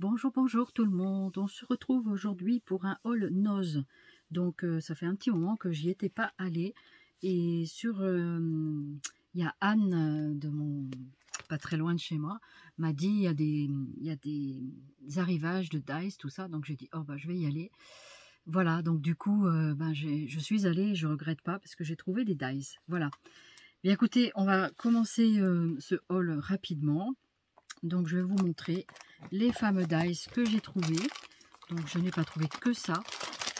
Bonjour tout le monde, on se retrouve aujourd'hui pour un haul Noz. Donc ça fait un petit moment que j'y étais pas allée. Et il y a Anne pas très loin de chez moi, m'a dit il y a des arrivages de Dice, tout ça. Donc j'ai dit oh bah je vais y aller. Voilà, donc du coup je suis allée et je regrette pas parce que j'ai trouvé des Dice. Voilà. Bien écoutez, on va commencer ce haul rapidement. Donc je vais vous montrer les fameux dice que j'ai trouvés. Donc je n'ai pas trouvé que ça.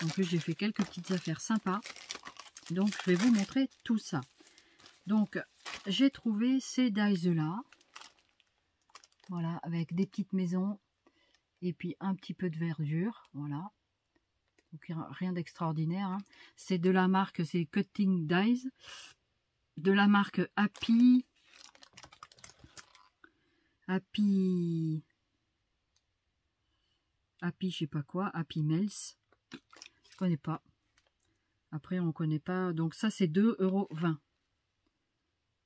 En plus j'ai fait quelques petites affaires sympas. Donc je vais vous montrer tout ça. Donc j'ai trouvé ces dice là. Voilà, avec des petites maisons. Et puis un petit peu de verdure. Voilà. Donc rien d'extraordinaire. Hein. C'est de la marque, c'est Cutting Dice. De la marque Happy je sais pas quoi, Happy Mails. Je connais pas. Après, on connaît pas. Donc ça, c'est 2,20 €.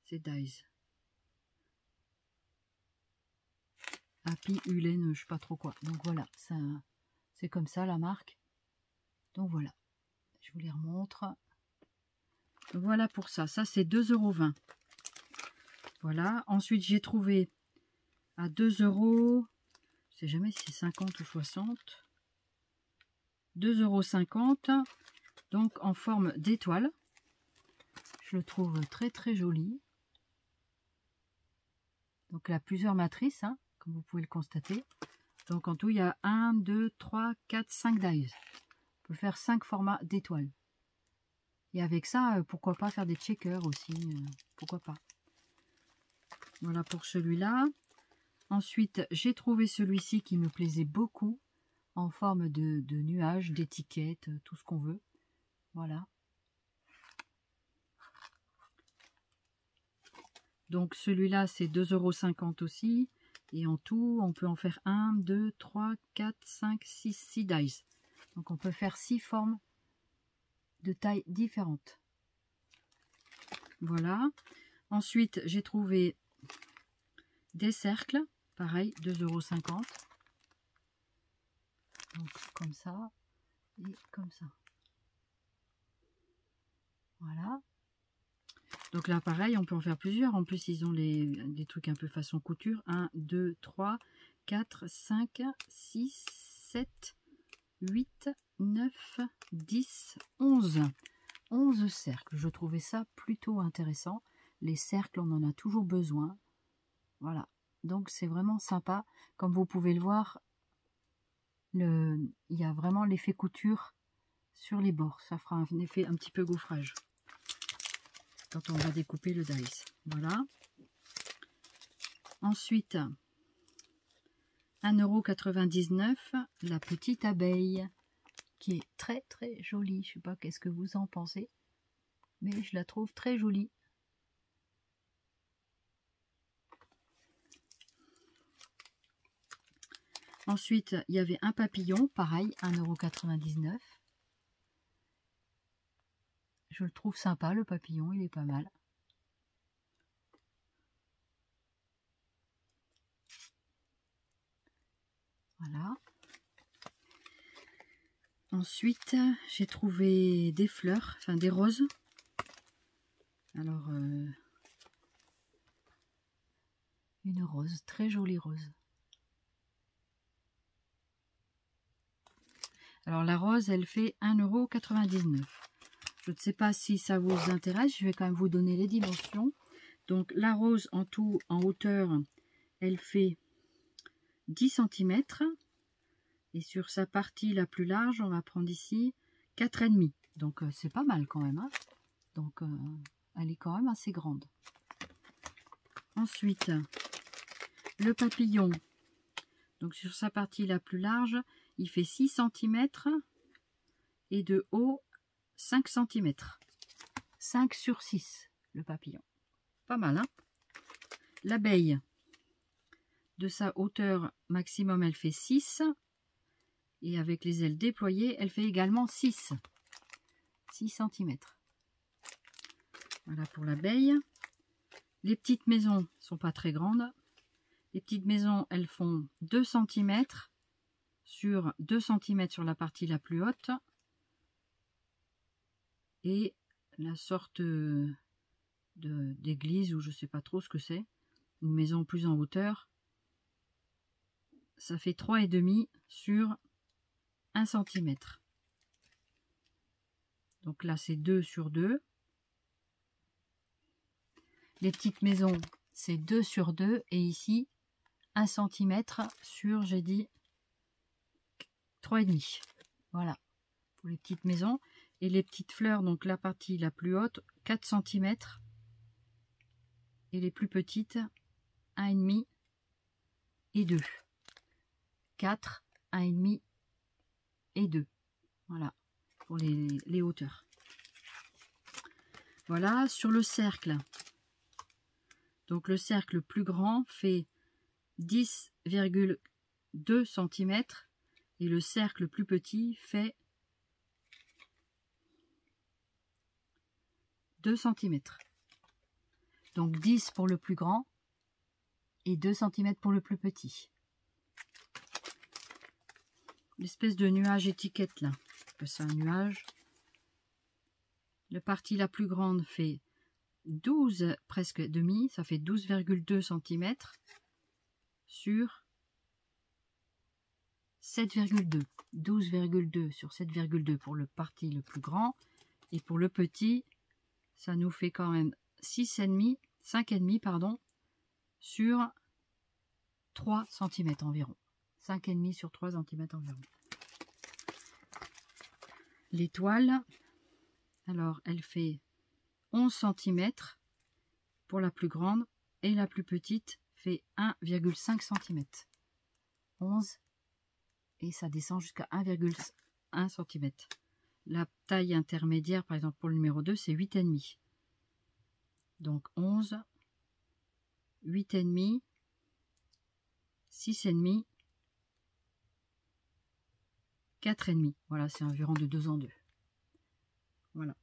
C'est Dice. Happy Hulen, je sais pas trop quoi. Donc voilà, c'est comme ça la marque. Donc voilà. Je vous les remontre. Voilà pour ça. Ça, c'est 2,20 €. Voilà. Ensuite, j'ai trouvé à 2 €. Je sais jamais si c'est 50 ou 60. 2,50 €. Donc en forme d'étoile. Je le trouve très très joli. Donc il y a plusieurs matrices, hein, comme vous pouvez le constater. Donc en tout, il y a 1, 2, 3, 4, 5 dies. On peut faire 5 formats d'étoiles. Et avec ça, pourquoi pas faire des checkers aussi. Pourquoi pas. Voilà pour celui-là. Ensuite, j'ai trouvé celui-ci qui me plaisait beaucoup. En forme de nuage, d'étiquette, tout ce qu'on veut. Voilà. Donc celui-là, c'est 2,50 € aussi. Et en tout, on peut en faire 1, 2, 3, 4, 5, 6 dice. Donc on peut faire 6 formes de tailles différentes. Voilà. Ensuite, j'ai trouvé des cercles. Pareil, 2,50 €. Donc comme ça et comme ça. Voilà. Donc là, pareil, on peut en faire plusieurs. En plus, ils ont des trucs un peu façon couture. 1, 2, 3, 4, 5, 6, 7, 8, 9, 10, 11. 11 cercles. Je trouvais ça plutôt intéressant. Les cercles, on en a toujours besoin. Voilà. Donc, c'est vraiment sympa. Comme vous pouvez le voir, il y a vraiment l'effet couture sur les bords. Ça fera un effet un petit peu gaufrage quand on va découper le dice. Voilà. Ensuite, 1,99 €, la petite abeille, qui est très très jolie. Je ne sais pas qu'est-ce que vous en pensez, mais je la trouve très jolie. Ensuite, il y avait un papillon, pareil, 1,99 €. Je le trouve sympa, le papillon, il est pas mal. Voilà. Ensuite, j'ai trouvé des fleurs, enfin des roses. Alors, une rose, très jolie rose. Alors la rose, elle fait 1,99 €. Je ne sais pas si ça vous intéresse, je vais quand même vous donner les dimensions. Donc la rose en tout, en hauteur, elle fait 10 cm. Et sur sa partie la plus large, on va prendre ici 4,5 €. Donc c'est pas mal quand même. Hein. Donc elle est quand même assez grande. Ensuite, le papillon. Donc sur sa partie la plus large, il fait 6 cm et de haut 5 cm. 5 sur 6 le papillon. Pas mal, hein. L'abeille, de sa hauteur maximum, elle fait 6. Et avec les ailes déployées, elle fait également 6 cm. Voilà pour l'abeille. Les petites maisons ne sont pas très grandes. Les petites maisons, elles font 2 cm sur 2 cm sur la partie la plus haute. Et la sorte d'église, ou je sais pas trop ce que c'est, une maison plus en hauteur, ça fait 3,5 sur 1 cm. Donc là c'est 2 sur 2. Les petites maisons c'est 2 sur 2 et ici 1 cm sur, j'ai dit, 3,5. Voilà pour les petites maisons. Et les petites fleurs, donc la partie la plus haute, 4 cm. Et les plus petites, 1,5 et 2. 4, 1,5 et 2. Voilà, pour les hauteurs. Voilà, sur le cercle. Donc le cercle plus grand fait 10,2 cm. Et le cercle plus petit fait 2 cm. Donc 10 pour le plus grand et 2 cm pour le plus petit. L'espèce de nuage étiquette là, c'est un nuage. La partie la plus grande fait 12, presque demi, ça fait 12,2 cm sur 7,2. 12,2 sur 7,2 pour le parti le plus grand. Et pour le petit, ça nous fait quand même 6,5, 5,5 pardon, sur 3 cm environ. 5,5 sur 3 cm environ. L'étoile, alors elle fait 11 cm pour la plus grande et la plus petite fait 1,5 cm. 11 et ça descend jusqu'à 1,1 cm. La taille intermédiaire, par exemple pour le numéro 2, c'est 8,5. Donc 11, 8,5, 6,5, 4,5. Voilà, c'est environ de 2 en 2. Voilà.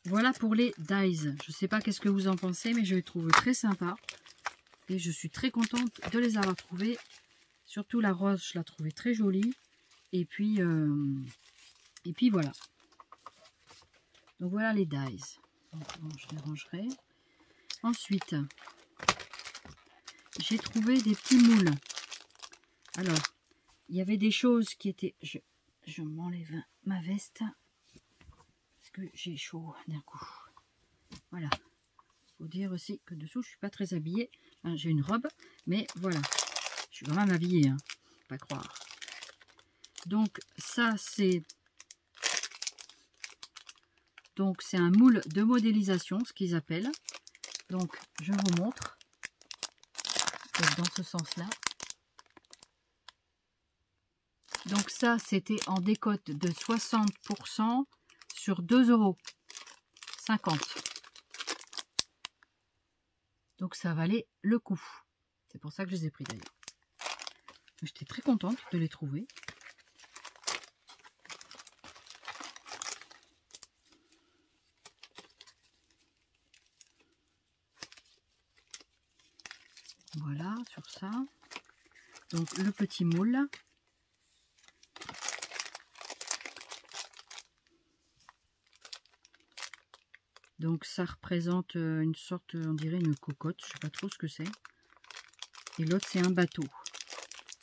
Voilà pour les dies. Je ne sais pas qu'est-ce que vous en pensez, mais je les trouve très sympas. Et je suis très contente de les avoir trouvés. Surtout la rose, je la trouvais très jolie. Et puis voilà. Donc voilà les dies. Donc, bon, je les rangerai. Ensuite, j'ai trouvé des petits moules. Alors, il y avait des choses qui étaient... Je m'enlève ma veste. Parce que j'ai chaud d'un coup. Voilà. Il faut dire aussi que dessous, je ne suis pas très habillée. Hein, j'ai une robe, mais voilà. Je suis quand même habillée, hein. Pas croire. Donc, ça, c'est... Donc, c'est un moule de modélisation, ce qu'ils appellent. Donc, je vous montre. Dans ce sens-là. Donc, ça, c'était en décote de 60% sur 2,50 €. Donc, ça valait le coup. C'est pour ça que je les ai pris d'ailleurs. J'étais très contente de les trouver. Voilà, sur ça. Donc, le petit moule. Donc, ça représente une sorte, on dirait une cocotte. Je ne sais pas trop ce que c'est. Et l'autre, c'est un bateau.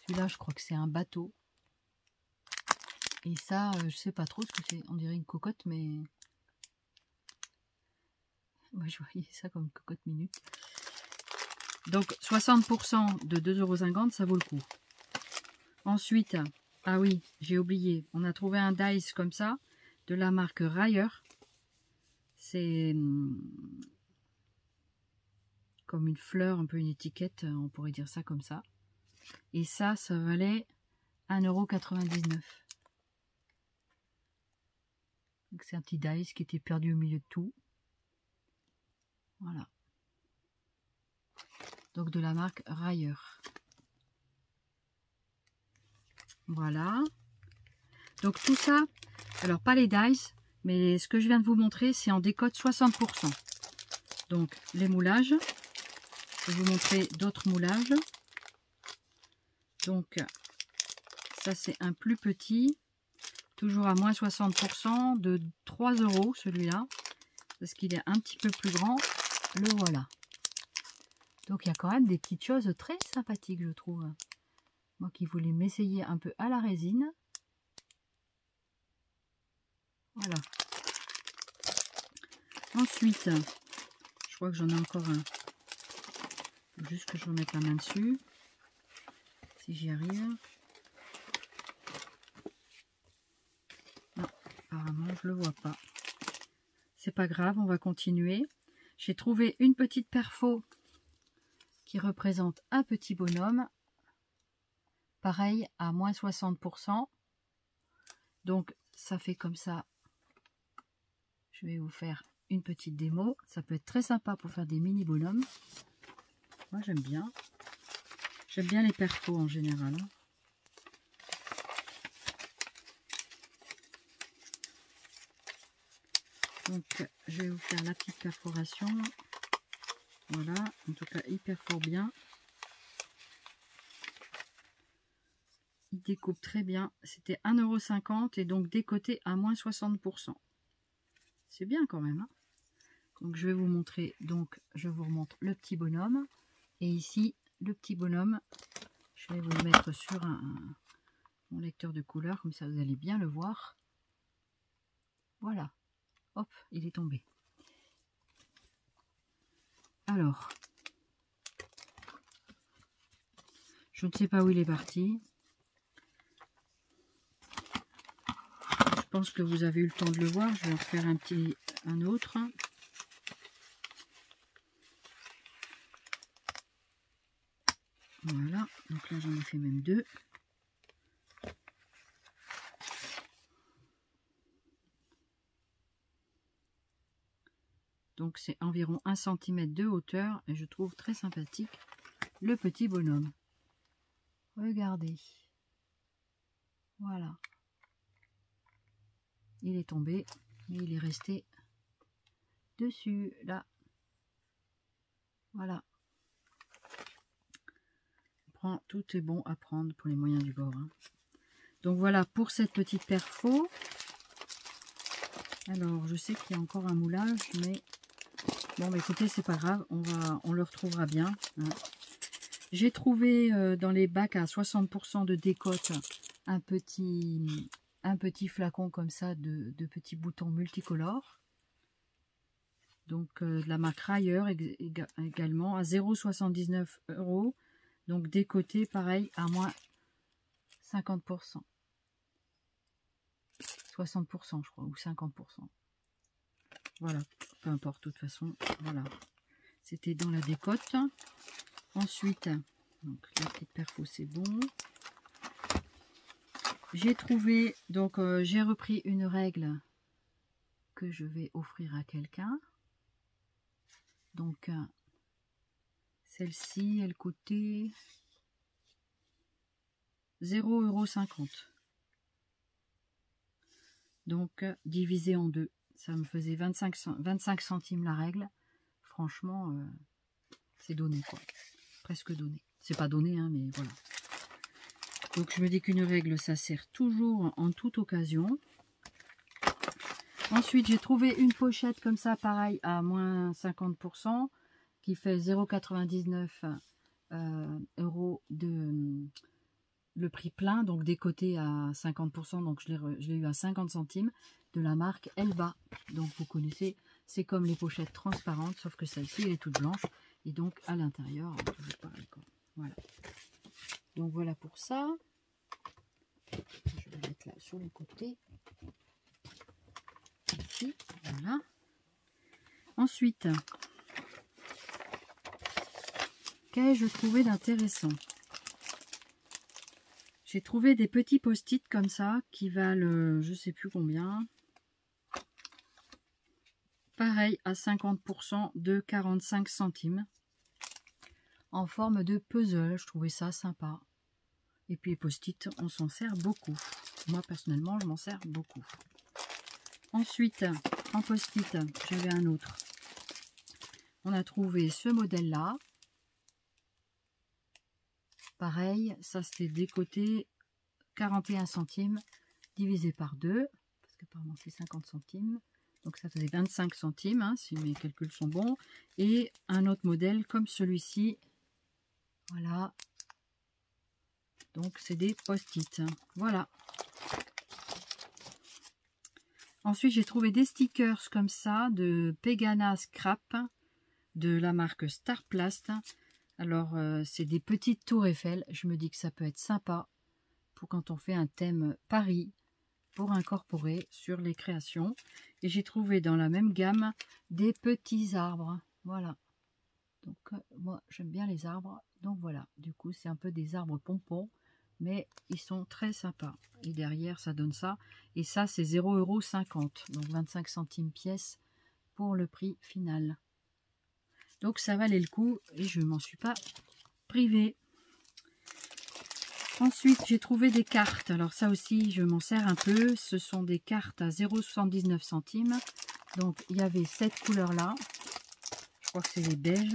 Celui-là, je crois que c'est un bateau. Et ça, je ne sais pas trop ce que c'est. On dirait une cocotte, mais... Ouais, je voyais ça comme une cocotte minute. Donc, 60% de 2,50 €, ça vaut le coup. Ensuite, ah oui, j'ai oublié. On a trouvé un dice comme ça, de la marque Rayer. C'est comme une fleur, un peu une étiquette, on pourrait dire ça comme ça. Et ça valait 1,99 €. Donc c'est un petit dice qui était perdu au milieu de tout. Voilà. Donc de la marque Rayer. Voilà. Donc tout ça, alors pas les dice, mais ce que je viens de vous montrer, c'est en décote 60%. Donc les moulages. Je vais vous montrer d'autres moulages. Donc Ça, c'est un plus petit. Toujours à moins 60% de 3 € celui-là. Parce qu'il est un petit peu plus grand. Le voilà. Donc, il y a quand même des petites choses très sympathiques, je trouve. Moi qui voulais m'essayer un peu à la résine. Voilà. Ensuite, je crois que j'en ai encore un. Il faut juste que je remette la main dessus. Si j'y arrive. Non, apparemment je le vois pas. C'est pas grave, on va continuer. J'ai trouvé une petite perfo qui représente un petit bonhomme. Pareil à moins 60%. Donc ça fait comme ça. Je vais vous faire une petite démo. Ça peut être très sympa pour faire des mini bonhommes. Moi j'aime bien. J'aime bien les perfos en général. Donc je vais vous faire la petite perforation. Voilà, en tout cas il perfore bien. Il découpe très bien. C'était 1,50 € et donc décoté à moins 60%. C'est bien quand même. Hein. Donc je vais vous montrer. Donc je vous remontre le petit bonhomme. Et ici, le petit bonhomme. Je vais vous le mettre sur mon lecteur de couleurs. Comme ça vous allez bien le voir. Voilà. Hop, il est tombé. Alors. Je ne sais pas où il est parti. Je pense que vous avez eu le temps de le voir. Je vais en refaire un autre. Voilà. Donc là, j'en ai fait même deux. Donc c'est environ 1 cm de hauteur. Et je trouve très sympathique le petit bonhomme. Regardez. Voilà. Il est tombé. Mais il est resté dessus. Là. Voilà. Tout est bon à prendre pour les moyens du bord. Hein. Donc voilà pour cette petite perfo. Alors je sais qu'il y a encore un moulage, mais bon bah écoutez, c'est pas grave, on le retrouvera bien. Hein. J'ai trouvé dans les bacs à 60% de décote un petit flacon comme ça de petits boutons multicolores. Donc de la marque Rayer également à 0,79 €. Donc décoté pareil à moins 50%. 60% je crois, ou 50%. Voilà, peu importe, de toute façon, voilà. C'était dans la décote. Ensuite, donc la petite perfo, c'est bon. J'ai trouvé, donc j'ai repris une règle que je vais offrir à quelqu'un. Donc, celle-ci, elle coûtait 0,50 €. Donc, divisé en deux. Ça me faisait 25 centimes la règle. Franchement, c'est donné, quoi. Presque donné. C'est pas donné, hein, mais voilà. Donc, je me dis qu'une règle, ça sert toujours en toute occasion. Ensuite, j'ai trouvé une pochette comme ça, pareil, à moins 50%, qui fait 0,99 € de le prix plein, donc décoté à 50%, donc je l'ai eu à 50 centimes, de la marque Elba. Donc vous connaissez, c'est comme les pochettes transparentes, sauf que celle-ci, elle est toute blanche, et donc à l'intérieur, toujours pareil, quoi. Voilà. Donc voilà pour ça. Je vais mettre là sur le côté. Ici, voilà. Ensuite, qu'ai-je trouvé d'intéressant? J'ai trouvé des petits post-it comme ça qui valent je sais plus combien. Pareil à 50% de 45 centimes. En forme de puzzle. Je trouvais ça sympa. Et puis les post-it, on s'en sert beaucoup. Moi personnellement, je m'en sers beaucoup. Ensuite, en post-it, j'avais un autre. On a trouvé ce modèle-là. Pareil, ça c'était décoté 41 centimes divisé par 2, parce qu'apparemment c'est 50 centimes. Donc ça faisait 25 centimes, hein, si mes calculs sont bons. Et un autre modèle comme celui-ci. Voilà. Donc c'est des post-it. Voilà. Ensuite, j'ai trouvé des stickers comme ça de Pegana Scrap de la marque Starplast. Alors, c'est des petites tours Eiffel. Je me dis que ça peut être sympa pour quand on fait un thème Paris pour incorporer sur les créations. Et j'ai trouvé dans la même gamme des petits arbres. Voilà. Donc, moi, j'aime bien les arbres. Donc, voilà. Du coup, c'est un peu des arbres pompons. Mais ils sont très sympas. Et derrière, ça donne ça. Et ça, c'est 0,50 €. Donc, 25 centimes pièce pour le prix final. Donc, ça valait le coup. Et je ne m'en suis pas privée. Ensuite, j'ai trouvé des cartes. Alors, ça aussi, je m'en sers un peu. Ce sont des cartes à 0,79 centimes. Donc, il y avait cette couleur-là. Je crois que c'est les beiges.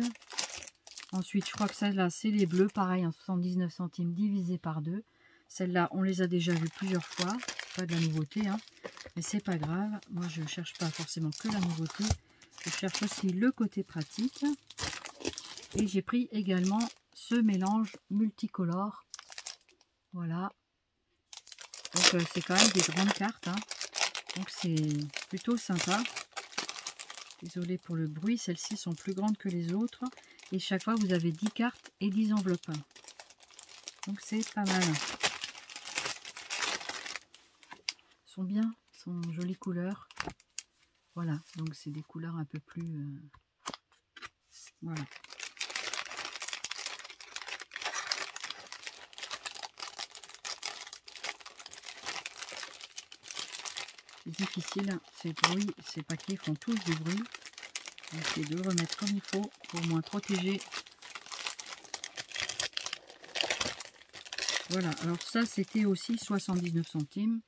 Ensuite, je crois que celle-là, c'est les bleus. Pareil, en 79 centimes divisé par 2. Celles-là, on les a déjà vues plusieurs fois. Pas de la nouveauté, hein. Mais c'est pas grave. Moi, je ne cherche pas forcément que la nouveauté. Je cherche aussi le côté pratique. Et j'ai pris également ce mélange multicolore. Voilà. Donc, c'est quand même des grandes cartes, hein. Donc, c'est plutôt sympa. Désolée pour le bruit. Celles-ci sont plus grandes que les autres. Et chaque fois, vous avez 10 cartes et 10 enveloppes. Donc, c'est pas mal. Ils sont bien. Ils sont jolies couleurs. Voilà. Donc, c'est des couleurs un peu plus... voilà. C'est difficile. Ces bruits, ces paquets font tous du bruit. Je vais essayer de le remettre comme il faut pour moins protéger. Voilà, alors ça c'était aussi 79 centimes,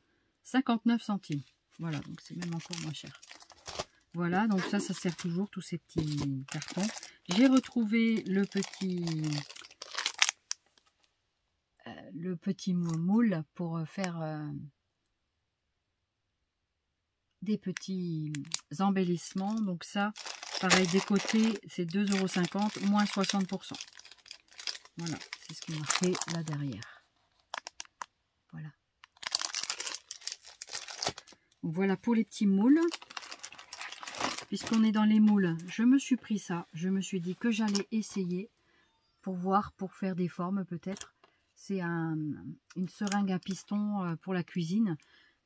59 centimes. Voilà, donc c'est même encore moins cher. Voilà, donc ça sert toujours, tous ces petits cartons. J'ai retrouvé le petit moule pour faire des petits embellissements. Donc ça, pareil, des côtés, c'est 2,50 €, moins 60%. Voilà, c'est ce qui est marqué là derrière. Voilà. Donc voilà pour les petits moules. Puisqu'on est dans les moules, je me suis pris ça. Je me suis dit que j'allais essayer pour voir, pour faire des formes peut-être. C'est une seringue à piston pour la cuisine.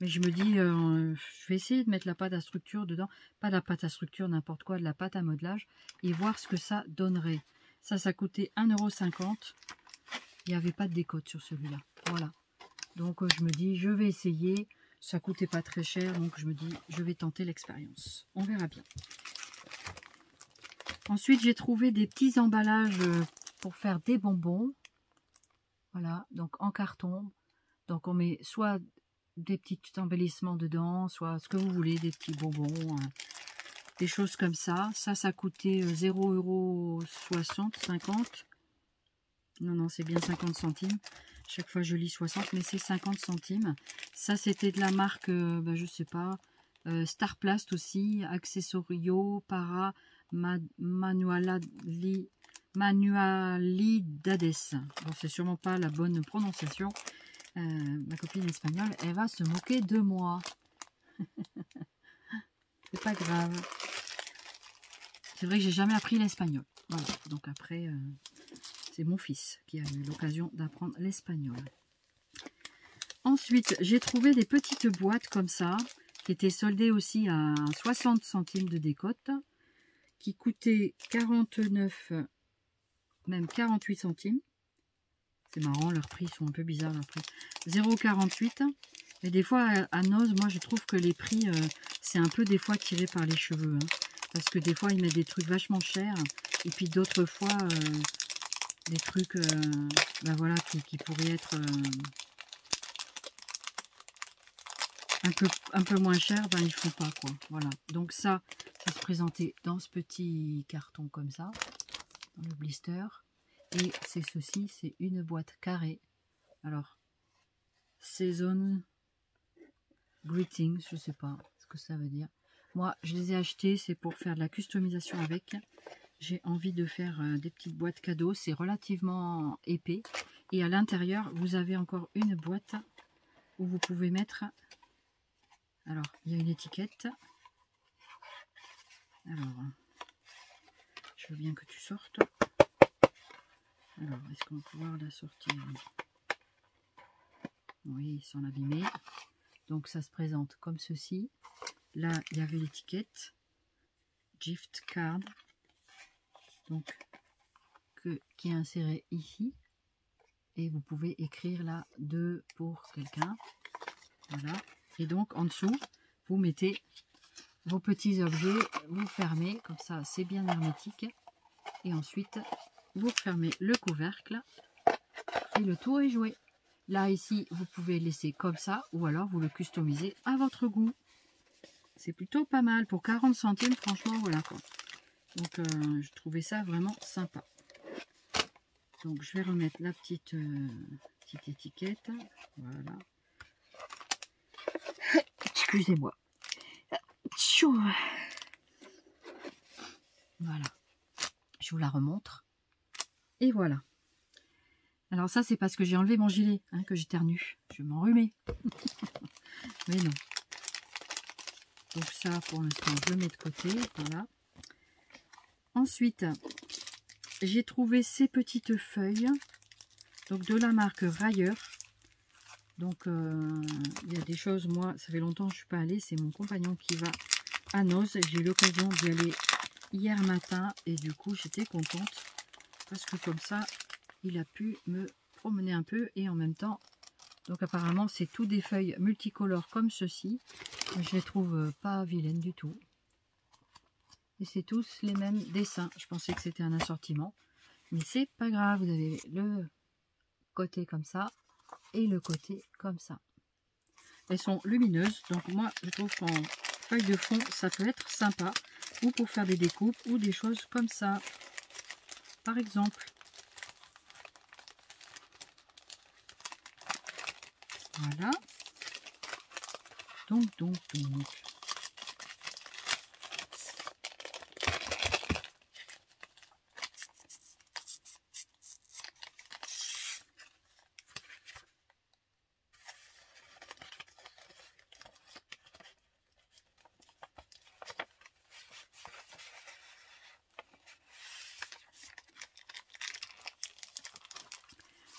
Mais je me dis, je vais essayer de mettre la pâte à structure dedans. Pas de la pâte à structure, n'importe quoi, de la pâte à modelage. Et voir ce que ça donnerait. Ça coûtait 1,50 €. Il n'y avait pas de décote sur celui-là. Voilà. Donc je me dis, je vais essayer. Ça coûtait pas très cher. Donc je me dis, je vais tenter l'expérience. On verra bien. Ensuite, j'ai trouvé des petits emballages pour faire des bonbons. Voilà. Donc en carton. Donc on met soit des petits embellissements dedans, soit ce que vous voulez, des petits bonbons. Des choses comme ça. Ça coûtait 0,60 €, 50. Non, non, c'est bien 50 centimes. Chaque fois, je lis 60, mais c'est 50 centimes. Ça, c'était de la marque, je sais pas, Starplast aussi, Accessorio, Para, Manualidades. Bon, c'est sûrement pas la bonne prononciation. Ma copine espagnole, elle va se moquer de moi. C'est pas grave. C'est vrai que j'ai jamais appris l'espagnol. Voilà, donc après... c'est mon fils qui a eu l'occasion d'apprendre l'espagnol. Ensuite, j'ai trouvé des petites boîtes comme ça, qui étaient soldées aussi à 60 centimes de décote, qui coûtaient 49, même 48 centimes. C'est marrant, leurs prix sont un peu bizarres, leurs prix. 0,48. Mais des fois, à Noz, moi, je trouve que les prix, c'est un peu des fois tiré par les cheveux. Hein, parce que des fois, ils mettent des trucs vachement chers. Et puis d'autres fois... des trucs voilà, qui pourraient être un peu moins chers, ils font pas quoi. Voilà. Donc ça se présentait dans ce petit carton comme ça, dans le blister. Et c'est ceci, c'est une boîte carrée. Alors, Season Greetings, je sais pas ce que ça veut dire. Moi, je les ai achetés, c'est pour faire de la customisation avec. J'ai envie de faire des petites boîtes cadeaux. C'est relativement épais. Et à l'intérieur, vous avez encore une boîte où vous pouvez mettre... Alors, il y a une étiquette. Alors, je veux bien que tu sortes. Alors, est-ce qu'on va pouvoir la sortir? Oui, sans l'abîmer. Donc, ça se présente comme ceci. Là, il y avait l'étiquette. Gift card. Donc, qui est inséré ici. Et vous pouvez écrire là 2 pour quelqu'un. Voilà. Et donc, en dessous, vous mettez vos petits objets, vous fermez. Comme ça, c'est bien hermétique. Et ensuite, vous fermez le couvercle. Et le tour est joué. Là, ici, vous pouvez laisser comme ça. Ou alors, vous le customisez à votre goût. C'est plutôt pas mal. Pour 40 centimes, franchement, voilà quoi. Donc, je trouvais ça vraiment sympa. Donc, je vais remettre la petite étiquette. Voilà. Excusez-moi. Voilà. Je vous la remontre. Et voilà. Alors ça, c'est parce que j'ai enlevé mon gilet, hein, que j'éternue. Je vais m'enrhumer. Mais non. Donc ça, pour l'instant, je le mets de côté. Voilà. Ensuite, j'ai trouvé ces petites feuilles. Donc de la marque Rayer. Donc il y a des choses, moi, ça fait longtemps que je ne suis pas allée. C'est mon compagnon qui va à Noz. J'ai eu l'occasion d'y aller hier matin. Et du coup, j'étais contente. Parce que comme ça, il a pu me promener un peu. Et en même temps, donc apparemment, c'est tout des feuilles multicolores comme ceci. Je les trouve pas vilaines du tout. Et c'est tous les mêmes dessins. Je pensais que c'était un assortiment. Mais c'est pas grave. Vous avez le côté comme ça. Et le côté comme ça. Elles sont lumineuses. Donc moi, je trouve qu'en feuille de fond, ça peut être sympa. Ou pour faire des découpes. Ou des choses comme ça. Par exemple. Voilà. Donc.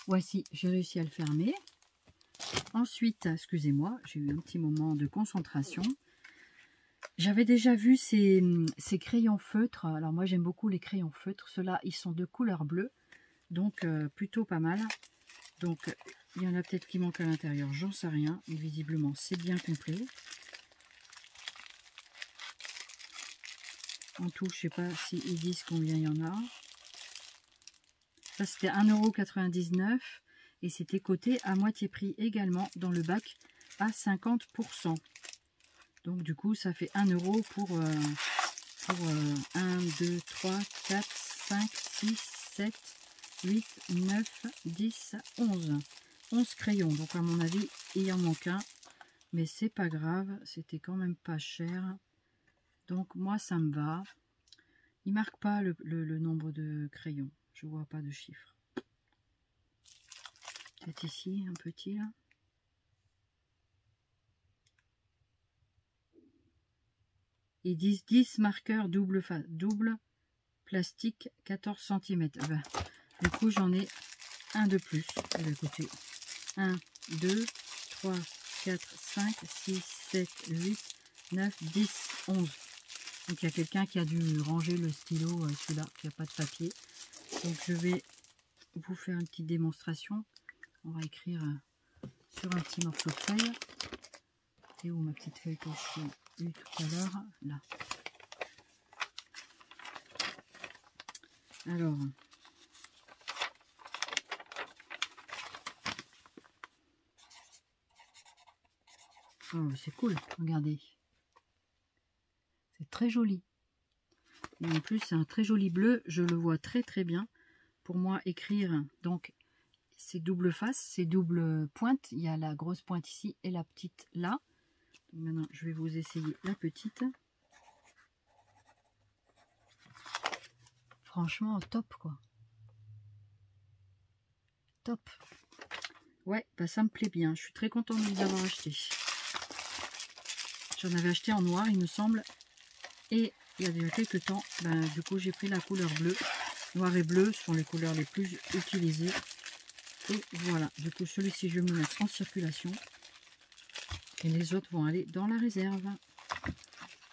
Voici, j'ai réussi à le fermer. Ensuite, excusez-moi, j'ai eu un petit moment de concentration. J'avais déjà vu ces crayons feutres. Alors moi, j'aime beaucoup les crayons feutres. Ceux-là, ils sont de couleur bleue. Donc, plutôt pas mal. Donc, il y en a peut-être qui manquent à l'intérieur. J'en sais rien. Mais visiblement, c'est bien complet. En tout, je ne sais pas s'ils disent combien il y en a. Ça, c'était 1,99 € et c'était coté à moitié prix également dans le bac à 50%. Donc, du coup, ça fait 1 € pour 1, 2, 3, 4, 5, 6, 7, 8, 9, 10, 11. 11 crayons. Donc, à mon avis, il en manque un. Mais c'est pas grave. C'était quand même pas cher. Donc, moi, ça me va. Il marque pas le nombre de crayons. Je vois pas de chiffre. Peut-être ici, un petit là. Ils disent 10 marqueurs double plastique 14 cm. Ben, du coup, j'en ai un de plus. Eh bien, écoutez, 1, 2, 3, 4, 5, 6, 7, 8, 9, 10, 11. Donc, il y a quelqu'un qui a dû ranger le stylo, celui-là, qui n'a pas de papier. Donc, je vais vous faire une petite démonstration. On va écrire sur un petit morceau de feuille. Et où ma petite feuille que j'ai eue tout à l'heure? Là. Alors, oh, c'est cool, regardez. C'est très joli. Et en plus, c'est un très joli bleu. Je le vois très très bien. Pour moi, écrire, donc, c'est double face, c'est double pointe. Il y a la grosse pointe ici et la petite là. Donc maintenant, je vais vous essayer la petite. Franchement, top quoi. Top. Ouais, bah ça me plaît bien. Je suis très contente de les avoir achetés. J'en avais acheté en noir, il me semble. Et il y a déjà quelques temps, ben, du coup, j'ai pris la couleur bleue. Noir et bleu sont les couleurs les plus utilisées. Et voilà, du coup, celui-ci, je vais me mettre en circulation. Et les autres vont aller dans la réserve.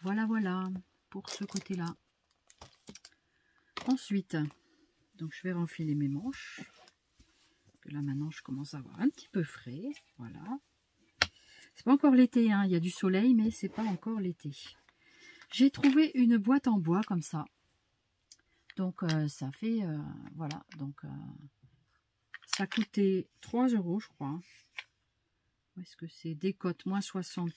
Voilà, voilà, pour ce côté-là. Ensuite, donc je vais renfiler mes manches. Là, maintenant, je commence à avoir un petit peu frais. Voilà. C'est pas encore l'été, hein. Il y a du soleil, mais c'est pas encore l'été. J'ai trouvé une boîte en bois comme ça. Donc, ça fait... voilà, donc... ça coûtait 3 €, je crois. Est-ce que c'est décote moins 60%?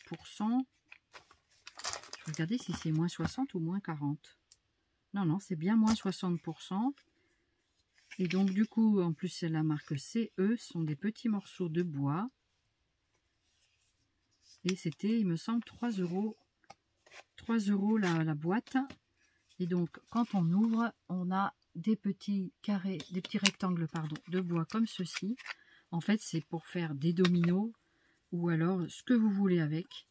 Je vais regarder si c'est moins 60 ou moins 40. Non, non, c'est bien moins 60%. Et donc, du coup, en plus, c'est la marque CE. Ce sont des petits morceaux de bois. Et c'était, il me semble, 3 €. 3 € la boîte. Et donc, quand on ouvre, on a des petits carrés, des petits rectangles, pardon, de bois comme ceci. En fait, c'est pour faire des dominos ou alors ce que vous voulez avec.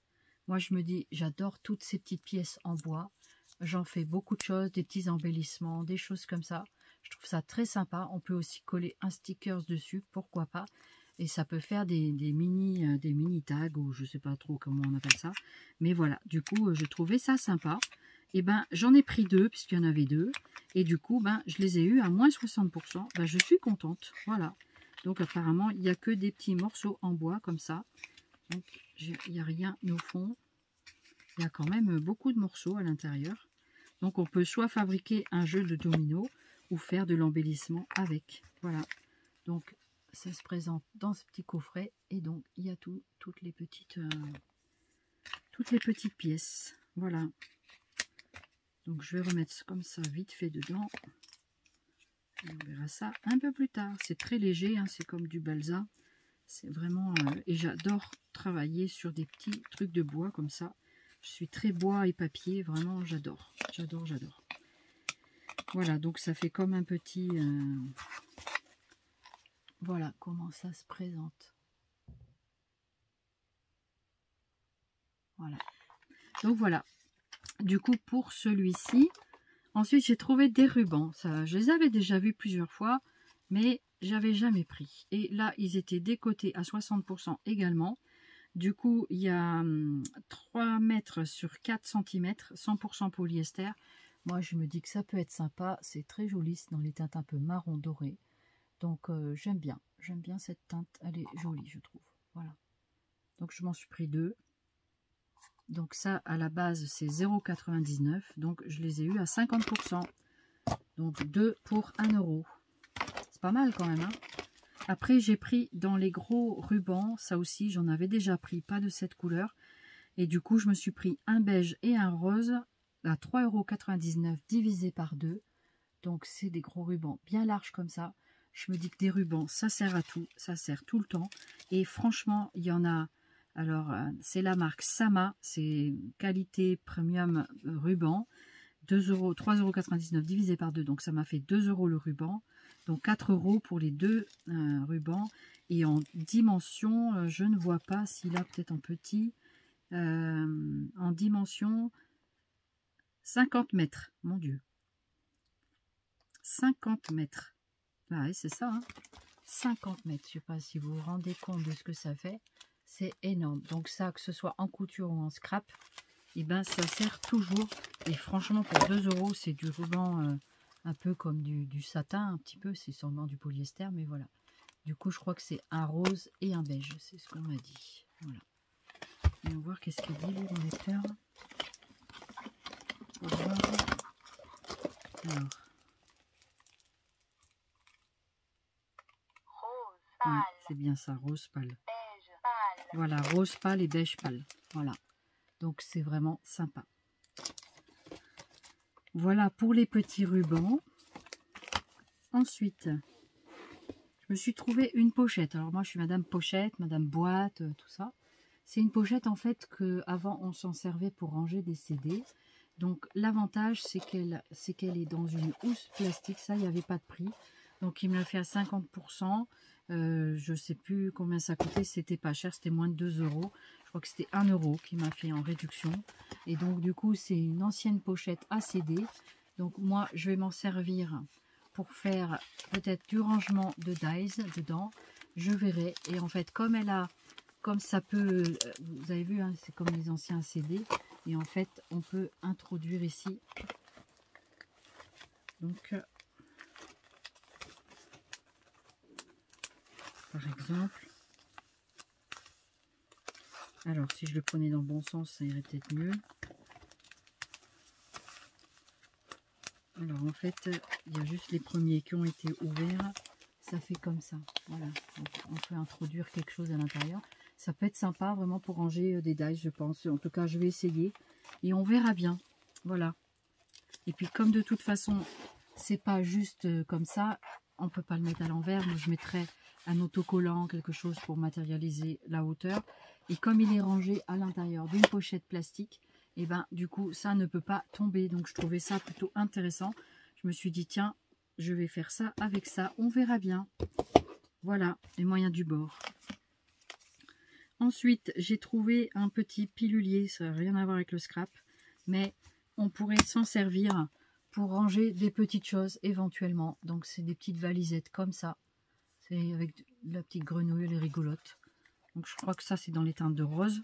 Moi, je me dis, j'adore toutes ces petites pièces en bois. J'en fais beaucoup de choses, des petits embellissements, des choses comme ça. Je trouve ça très sympa. On peut aussi coller un sticker dessus, pourquoi pas. Et ça peut faire des mini tags ou je sais pas trop comment on appelle ça. Mais voilà, du coup, je trouvais ça sympa. Et ben, j'en ai pris 2 puisqu'il y en avait 2. Et du coup, ben, je les ai eu à moins 60%. Ben, je suis contente. Voilà. Donc apparemment, il n'y a que des petits morceaux en bois comme ça. Donc, il n'y a rien au fond. Il y a quand même beaucoup de morceaux à l'intérieur. Donc, on peut soit fabriquer un jeu de dominos ou faire de l'embellissement avec. Voilà. Donc, ça se présente dans ce petit coffret. Et donc, il y a toutes les petites pièces. Voilà. Donc, je vais remettre comme ça vite fait dedans. Et on verra ça un peu plus tard. C'est très léger, hein, c'est comme du balsa. C'est vraiment... et j'adore travailler sur des petits trucs de bois comme ça. Je suis très bois et papier, vraiment j'adore. J'adore, j'adore. Voilà, donc ça fait comme un petit... voilà comment ça se présente. Voilà. Donc voilà. Du coup, pour celui-ci, ensuite j'ai trouvé des rubans. Ça, je les avais déjà vus plusieurs fois, mais j'avais jamais pris. Et là, ils étaient décotés à 60% également. Du coup, il y a 3 mètres sur 4 cm, 100% polyester. Moi, je me dis que ça peut être sympa. C'est très joli, c'est dans les teintes un peu marron doré. Donc, j'aime bien. J'aime bien cette teinte. Elle est jolie, je trouve. Voilà. Donc, je m'en suis pris 2. Donc, ça, à la base, c'est 0,99 €. Donc, je les ai eu à 50%. Donc, 2 pour 1 €. C'est pas mal quand même, hein. Après, j'ai pris dans les gros rubans, ça aussi, j'en avais déjà pris, pas de cette couleur. Et du coup, je me suis pris un beige et un rose à 3,99 € divisé par 2. Donc, c'est des gros rubans bien larges comme ça. Je me dis que des rubans, ça sert à tout, ça sert tout le temps. Et franchement, il y en a... Alors, c'est la marque Sama, c'est qualité premium ruban. 3,99 € divisé par 2, donc ça m'a fait 2 € le ruban. Donc 4 € pour les 2 rubans. Et en dimension, je ne vois pas s'il a peut-être en petit. En dimension 50 mètres, mon Dieu. 50 mètres. Ah oui, c'est ça, hein. 50 mètres. Je ne sais pas si vous vous rendez compte de ce que ça fait. C'est énorme. Donc ça, que ce soit en couture ou en scrap, et ben ça sert toujours. Et franchement, pour 2 €, c'est du ruban un peu comme du satin, un petit peu. C'est sûrement du polyester, mais voilà. Du coup, je crois que c'est un rose et un beige. C'est ce qu'on m'a dit. Voilà. Et on va voir qu'est-ce qu'il dit, lui, le lecteur. Alors. Ouais, c'est bien ça, rose pâle. Voilà, rose pâle et beige pâle. Voilà. Donc, c'est vraiment sympa. Voilà pour les petits rubans. Ensuite, je je me suis trouvé une pochette. Alors moi, je suis Madame Pochette, Madame Boîte, tout ça. C'est une pochette en fait que avant on s'en servait pour ranger des CD. Donc l'avantage c'est qu'elle est dans une housse plastique. Ça, il n'y avait pas de prix. Donc il me l'a fait à 50%. Je ne sais plus combien ça coûtait. C'était pas cher, c'était moins de 2 euros. Je crois que c'était 1 euro qui m'a fait en réduction. Et donc du coup c'est une ancienne pochette à CD. Donc moi je vais m'en servir pour faire peut-être du rangement de dies dedans. Je verrai. Et en fait comme ça peut, vous avez vu, hein, c'est comme les anciens CD. Et en fait, on peut introduire ici. Donc, par exemple, alors si je le prenais dans le bon sens, ça irait peut-être mieux. Alors en fait, il y a juste les premiers qui ont été ouverts. Ça fait comme ça. Voilà. Donc, on peut introduire quelque chose à l'intérieur. Ça peut être sympa vraiment pour ranger des dies, je pense. En tout cas, je vais essayer. Et on verra bien. Voilà. Et puis comme de toute façon, c'est pas juste comme ça, on ne peut pas le mettre à l'envers. Moi, je mettrais un autocollant, quelque chose pour matérialiser la hauteur. Et comme il est rangé à l'intérieur d'une pochette plastique, et ben du coup, ça ne peut pas tomber. Donc, je trouvais ça plutôt intéressant. Je me suis dit, tiens, je vais faire ça avec ça. On verra bien. Voilà, les moyens du bord. Ensuite, j'ai trouvé un petit pilulier. Ça n'a rien à voir avec le scrap. Mais on pourrait s'en servir pour ranger des petites choses éventuellement. Donc, c'est des petites valisettes comme ça. C'est avec la petite grenouille, elle est rigolote. Donc, je crois que ça, c'est dans les teintes de rose.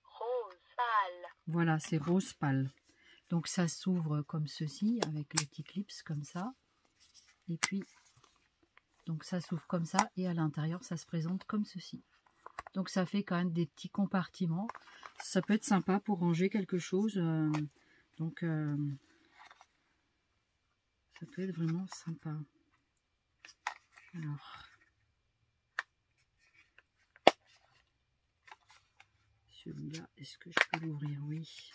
Rose pâle. Voilà, c'est rose pâle. Donc, ça s'ouvre comme ceci, avec les petits clips comme ça. Et puis, donc ça s'ouvre comme ça. Et à l'intérieur, ça se présente comme ceci. Donc, ça fait quand même des petits compartiments. Ça peut être sympa pour ranger quelque chose. Donc, ça peut être vraiment sympa. Alors, celui-là, est-ce que je peux l'ouvrir? Oui.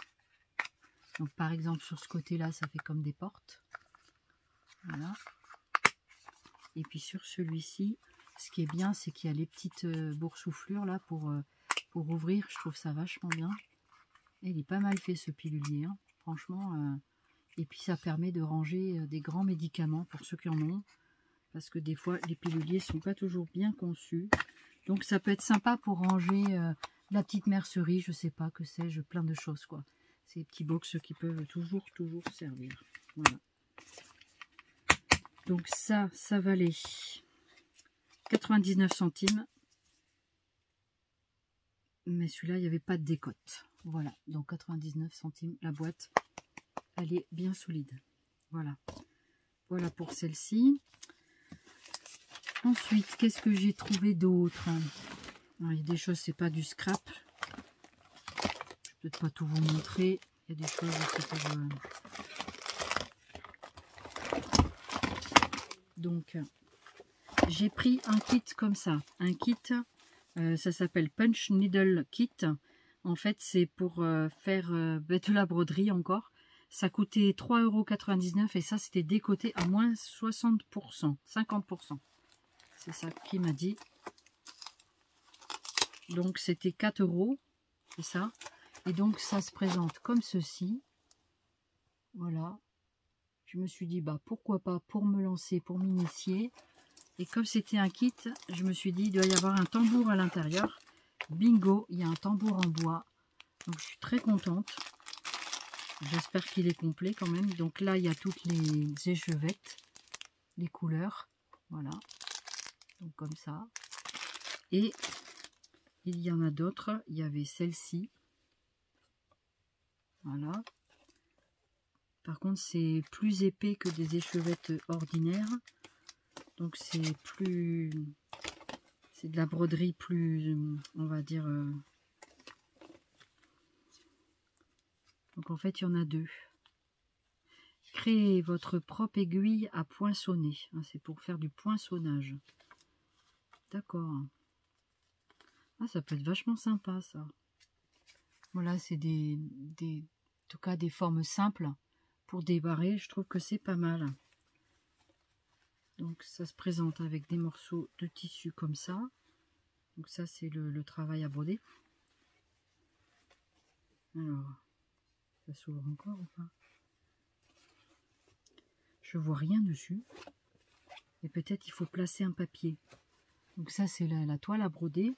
Donc, par exemple, sur ce côté-là, ça fait comme des portes. Voilà. Et puis, sur celui-ci, ce qui est bien, c'est qu'il y a les petites boursouflures là pour ouvrir. Je trouve ça vachement bien. Et il est pas mal fait, ce pilulier. Hein. Franchement. Et puis, ça permet de ranger des grands médicaments pour ceux qui en ont. Parce que des fois, les piluliers ne sont pas toujours bien conçus. Donc, ça peut être sympa pour ranger la petite mercerie, je sais pas, que sais-je, plein de choses, quoi. Ces petits box qui peuvent toujours servir. Voilà. Donc, ça valait 99 centimes. Mais celui-là, il n'y avait pas de décote. Voilà, donc 99 centimes la boîte. Elle est bien solide. Voilà. Voilà pour celle-ci. Ensuite, qu'est-ce que j'ai trouvé d'autre? Il y a des choses, c'est pas du scrap. Je vais peut-être pas tout vous montrer. Il y a des choses aussi pour... Donc, j'ai pris un kit comme ça. Un kit, ça s'appelle Punch Needle Kit. En fait, c'est pour faire de la broderie encore. Ça coûtait 3,99 € et ça, c'était décoté à moins 60%, 50%. C'est ça qu'il m'a dit. Donc, c'était 4 €, c'est ça. Et donc, ça se présente comme ceci. Voilà. Je me suis dit, bah pourquoi pas pour me lancer, pour m'initier. Et comme c'était un kit, je me suis dit, il doit y avoir un tambour à l'intérieur. Bingo, il y a un tambour en bois. Donc, je suis très contente. J'espère qu'il est complet quand même. Donc là, il y a toutes les échevettes, les couleurs. Voilà. Donc comme ça. Et il y en a d'autres. Il y avait celle-ci. Voilà. Par contre, c'est plus épais que des échevettes ordinaires. Donc c'est plus... C'est de la broderie plus, on va dire... Donc en fait, il y en a deux. Créez votre propre aiguille à poinçonner. C'est pour faire du poinçonnage. D'accord. Ah, ça peut être vachement sympa, ça. Voilà, c'est en tout cas des formes simples pour débarrer. Je trouve que c'est pas mal. Donc ça se présente avec des morceaux de tissu comme ça. Donc ça c'est le travail à broder. Alors, ça s'ouvre encore ou pas? Je vois rien dessus. Et peut-être il faut placer un papier. Donc ça c'est la toile à broder.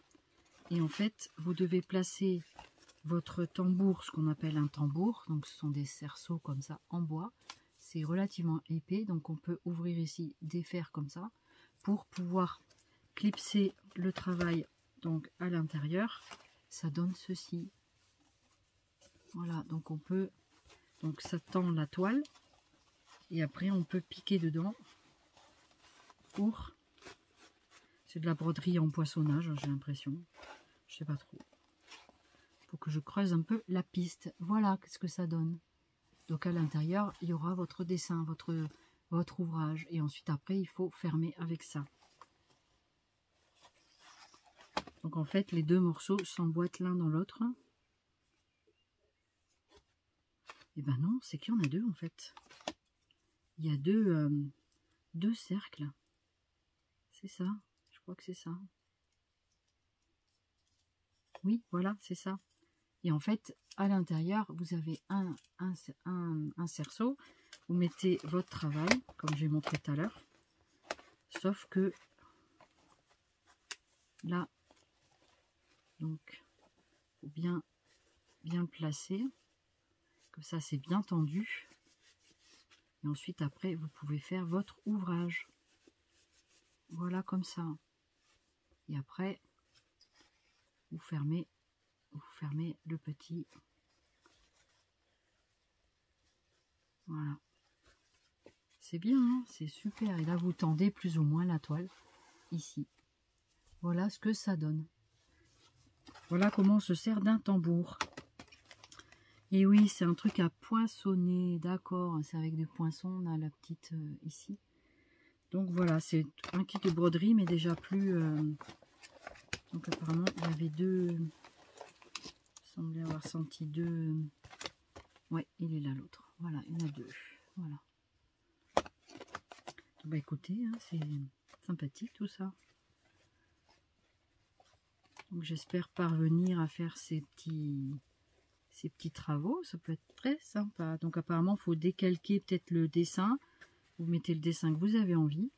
Et en fait vous devez placer votre tambour, ce qu'on appelle un tambour. Donc ce sont des cerceaux comme ça en bois. C'est relativement épais, donc on peut ouvrir ici des fers comme ça pour pouvoir clipser le travail donc à l'intérieur. Ça donne ceci. Voilà, donc on peut, donc ça tend la toile et après on peut piquer dedans pour, c'est de la broderie en poinçonnage, j'ai l'impression, je sais pas trop. Faut que je creuse un peu la piste. Voilà, qu'est-ce que ça donne. Donc à l'intérieur, il y aura votre dessin, votre ouvrage. Et ensuite, après, il faut fermer avec ça. Donc en fait, les deux morceaux s'emboîtent l'un dans l'autre. Et ben non, c'est qu'il y en a deux en fait. Il y a deux cercles. C'est ça, je crois que c'est ça. Oui, voilà, c'est ça. Et en fait, à l'intérieur, vous avez un cerceau. Vous mettez votre travail, comme j'ai montré tout à l'heure. Sauf que là, donc, faut bien le placer. Comme ça, c'est bien tendu. Et ensuite, après, vous pouvez faire votre ouvrage. Voilà, comme ça. Et après, vous fermez le petit. Voilà. C'est bien, hein, c'est super. Et là, vous tendez plus ou moins la toile ici. Voilà ce que ça donne. Voilà comment on se sert d'un tambour. Et oui, c'est un truc à poinçonner, d'accord. C'est avec des poinçons, on a la petite ici. Donc voilà, c'est un kit de broderie, mais déjà plus... donc apparemment, il y avait deux... Il semblait avoir senti deux... Ouais, il est là l'autre. Voilà, il y en a deux. Voilà. Bah écoutez, hein, c'est sympathique tout ça. Donc j'espère parvenir à faire ces petits travaux. Ça peut être très sympa. Donc apparemment, il faut décalquer peut-être le dessin. Vous mettez le dessin que vous avez envie.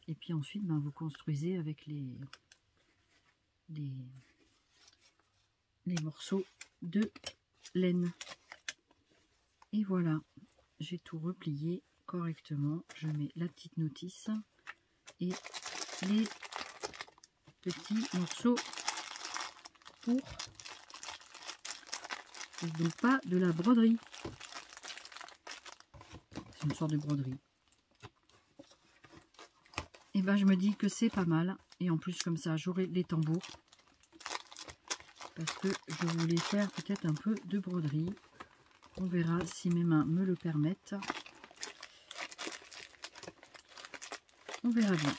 Et puis ensuite, ben, vous construisez avec les morceaux de laine. Et voilà, j'ai tout replié correctement. Je mets la petite notice et les petits morceaux pour donc pas de la broderie. C'est une sorte de broderie. Et ben je me dis que c'est pas mal. Et en plus comme ça j'aurai les tambours. Parce que je voulais faire peut-être un peu de broderie. On verra si mes mains me le permettent. On verra bien.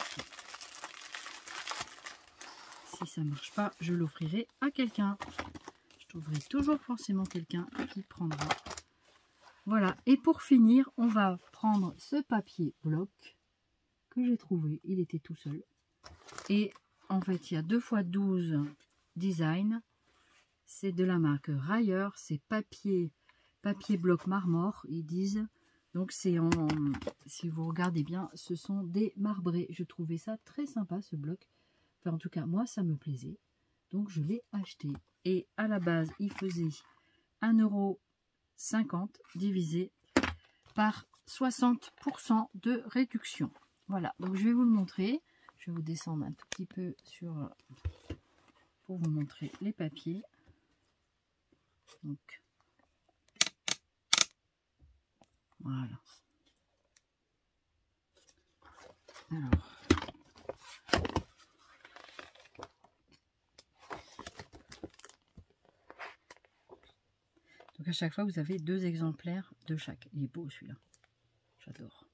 Si ça marche pas, je l'offrirai à quelqu'un. Je trouverai toujours forcément quelqu'un qui prendra. Voilà. Et pour finir, on va prendre ce papier bloc que j'ai trouvé. Il était tout seul. Et en fait, il y a 2x12 design. C'est de la marque Rayer. C'est papier bloc marmore, ils disent. Donc c'est si vous regardez bien, ce sont des marbrés. Je trouvais ça très sympa ce bloc. Enfin en tout cas moi ça me plaisait. Donc je l'ai acheté. Et à la base il faisait 1,50 € divisé par 60% de réduction. Voilà, donc je vais vous le montrer. Je vais vous descendre un tout petit peu pour vous montrer les papiers. Donc voilà. Alors, donc à chaque fois vous avez 2 exemplaires de chaque. Il est beau celui-là. J'adore.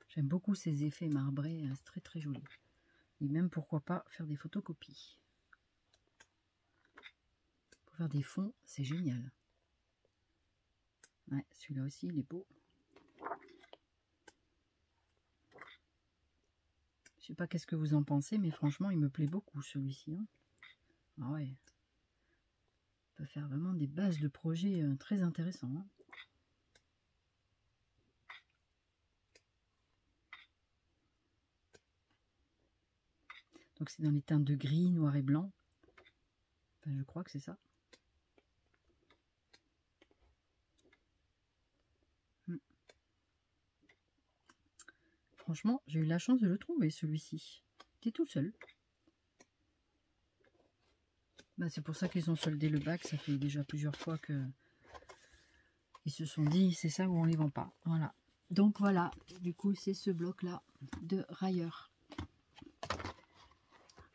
J'aime beaucoup ces effets marbrés, c'est très très joli. Et même pourquoi pas faire des photocopies. Pour faire des fonds, c'est génial. Ouais, celui-là aussi, il est beau. Je sais pas qu'est-ce que vous en pensez, mais franchement, il me plaît beaucoup, celui-ci. Hein. Ah ouais. On peut faire vraiment des bases de projets très intéressants. Hein. Donc c'est dans les teintes de gris, noir et blanc. Enfin, je crois que c'est ça. Franchement, j'ai eu la chance de le trouver, celui-ci. Il était tout seul. Bah, c'est pour ça qu'ils ont soldé le bac. Ça fait déjà plusieurs fois que ils se sont dit, c'est ça où on les vend pas. Voilà. Donc voilà, du coup, c'est ce bloc-là de railleurs.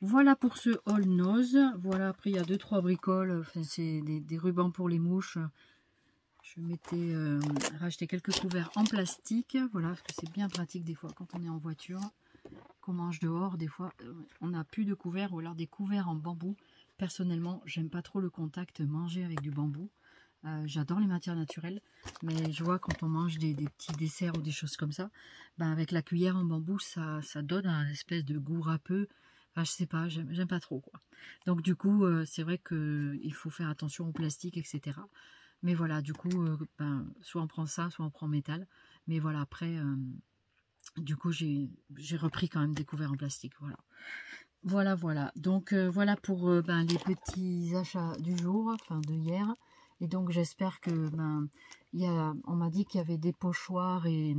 Voilà pour ce haul nose. Voilà, après, il y a 2-3 bricoles. Enfin, c'est des rubans pour les mouches. Je m'étais racheté quelques couverts en plastique. Voilà, parce que c'est bien pratique des fois quand on est en voiture. Qu'on mange dehors, des fois, on n'a plus de couverts ou alors des couverts en bambou. Personnellement, j'aime pas trop le contact manger avec du bambou. J'adore les matières naturelles, mais je vois quand on mange des petits desserts ou des choses comme ça, ben avec la cuillère en bambou, ça donne un espèce de goût râpeux. Enfin, je sais pas, j'aime pas trop quoi. Donc du coup, c'est vrai qu'il faut faire attention au plastique, etc. Mais voilà, du coup, ben, soit on prend ça, soit on prend métal. Mais voilà, après, du coup, j'ai repris quand même des couverts en plastique. Voilà. Voilà. Donc, voilà pour ben, les petits achats du jour, enfin de hier. Et donc, j'espère que, ben, on m'a dit qu'il y avait des pochoirs et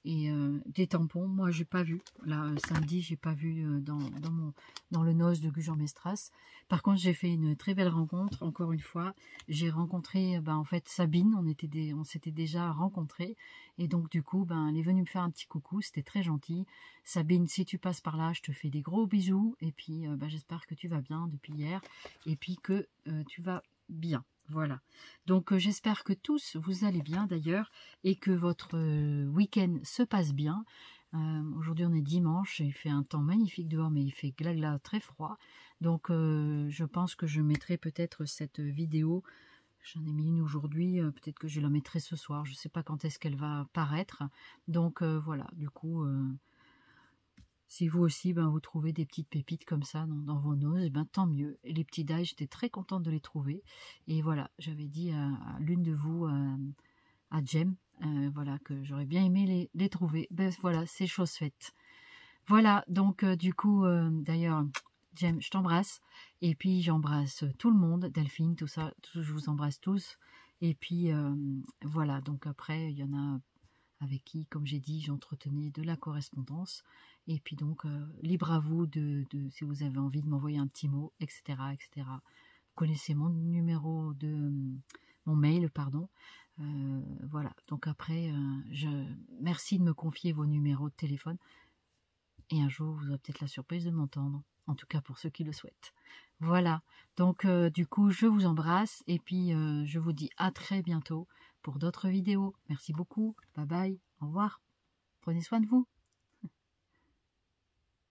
des tampons. Moi, j'ai pas vu. Là, samedi, j'ai pas vu dans le noz de Gujan-Mestras. Par contre, j'ai fait une très belle rencontre. Encore une fois, j'ai rencontré, ben, en fait, Sabine. On s'était déjà rencontrés. Et donc, du coup, ben, elle est venue me faire un petit coucou. C'était très gentil. Sabine, si tu passes par là, je te fais des gros bisous. Et puis, ben, j'espère que tu vas bien depuis hier. Et puis que tu vas bien. Voilà. Donc, j'espère que tous vous allez bien d'ailleurs. Et que votre week-end se passe bien. Aujourd'hui, on est dimanche. Il fait un temps magnifique dehors, mais il fait glagla très froid. Donc, je pense que je mettrai peut-être cette vidéo. J'en ai mis une aujourd'hui, peut-être que je la mettrai ce soir, je ne sais pas quand est-ce qu'elle va paraître. Donc voilà, du coup, si vous aussi, ben, vous trouvez des petites pépites comme ça dans vos noses, eh ben, tant mieux. Et les petits die, j'étais très contente de les trouver. Et voilà, j'avais dit à l'une de vous, à Jem, voilà, que j'aurais bien aimé les trouver. Ben voilà, c'est chose faite. Voilà, donc du coup, d'ailleurs, Jem, je t'embrasse. Et puis j'embrasse tout le monde, Delphine, tout ça, je vous embrasse tous. Et puis voilà, donc après, il y en a avec qui, comme j'ai dit, j'entretenais de la correspondance. Et puis donc, libre à vous si vous avez envie de m'envoyer un petit mot, etc., etc. Vous connaissez mon numéro mon mail, pardon. Voilà, donc après, merci de me confier vos numéros de téléphone. Et un jour, vous aurez peut-être la surprise de m'entendre. En tout cas, pour ceux qui le souhaitent. Voilà. Donc, du coup, je vous embrasse. Et puis, je vous dis à très bientôt pour d'autres vidéos. Merci beaucoup. Bye bye. Au revoir. Prenez soin de vous.